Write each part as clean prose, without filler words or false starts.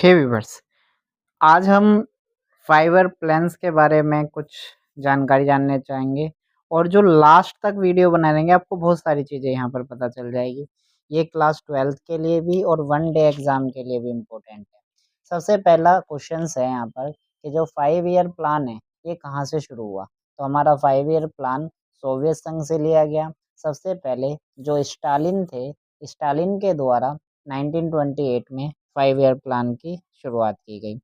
हे viewers, आज हम fibre plans के बारे में कुछ जानकारी जानने चाहेंगे और जो लास्ट तक वीडियो बना रहेंगे आपको बहुत सारी चीज़ें यहाँ पर पता चल जाएगी। ये क्लास 12th के लिए भी और वन डे एग्ज़ाम के लिए भी इम्पोर्टेंट है। सबसे पहला क्वेश्चंस है यहाँ पर कि जो 5 ईयर प्लान है ये कहाँ से शुरू हुआ? तो हमारा 5 ईयर प्लान सोवियत संघ से लिया गया। सबसे पहले जो स्टालिन थे, स्टालिन के द्वारा 1928 में 5 ईयर प्लान की शुरुआत की गई।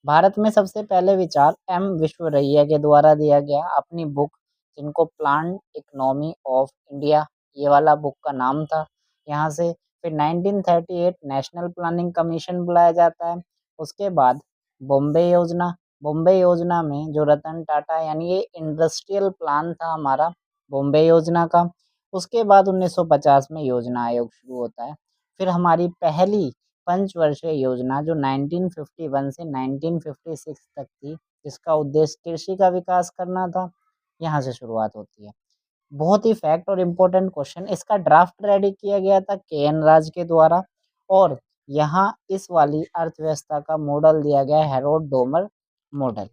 भारत में सबसे पहले विचार एम विश्वेश्वरैया के द्वारा दिया गया अपनी बुक, जिनको प्लान इकोनॉमी ऑफ इंडिया ये वाला बुक का नाम था। यहाँ से फिर 1938 नेशनल प्लानिंग कमीशन बुलाया जाता है। उसके बाद बॉम्बे योजना में जो रतन टाटा यानी ये इंडस्ट्रियल प्लान था हमारा बॉम्बे योजना का। उसके बाद 1950 में योजना आयोग शुरू होता है। फिर हमारी पहली पंचवर्षीय योजना जो 1951 से 1956 तक थी, जिसका उद्देश्य कृषि का विकास करना था, यहाँ से शुरुआत होती है। बहुत ही फैक्ट और इम्पोर्टेंट क्वेश्चन, इसका ड्राफ्ट रेडी किया गया था के.एन. राज के द्वारा और यहाँ इस वाली अर्थव्यवस्था का मॉडल दिया गया है हेरोल्ड डोमर मॉडल।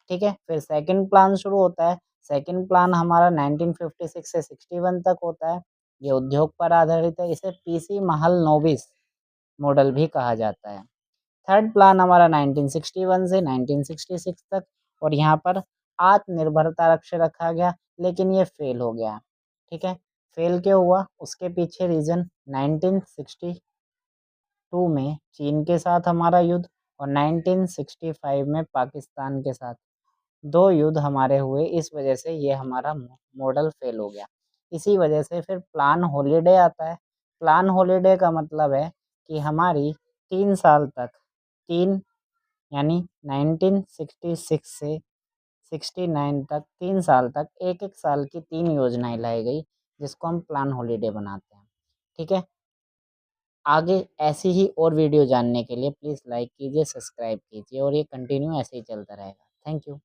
ठीक है, फिर सेकंड प्लान शुरू होता है। सेकंड प्लान हमारा 1956 से 61 तक होता है। ये उद्योग पर आधारित है। इसे पीसी महालनोबिस मॉडल भी कहा जाता है। थर्ड प्लान हमारा 1961 से 1966 तक और यहाँ पर आत्मनिर्भरता लक्ष्य रखा गया, लेकिन ये फेल हो गया। ठीक है, फेल क्यों हुआ? उसके पीछे रीज़न 1962 में चीन के साथ हमारा युद्ध और 1965 में पाकिस्तान के साथ 2 युद्ध हमारे हुए। इस वजह से ये हमारा मॉडल फेल हो गया। इसी वजह से फिर प्लान हॉलिडे आता है। प्लान हॉलिडे का मतलब है कि हमारी 3 साल तक 3 यानी 1966 से 69 तक 3 साल तक एक-एक साल की 3 योजनाएँ लाई गई, जिसको हम प्लान हॉलिडे बनाते हैं। ठीक है? आगे ऐसी ही और वीडियो जानने के लिए प्लीज़ लाइक कीजिए, सब्सक्राइब कीजिए और ये कंटिन्यू ऐसे ही चलता रहेगा। Thank you.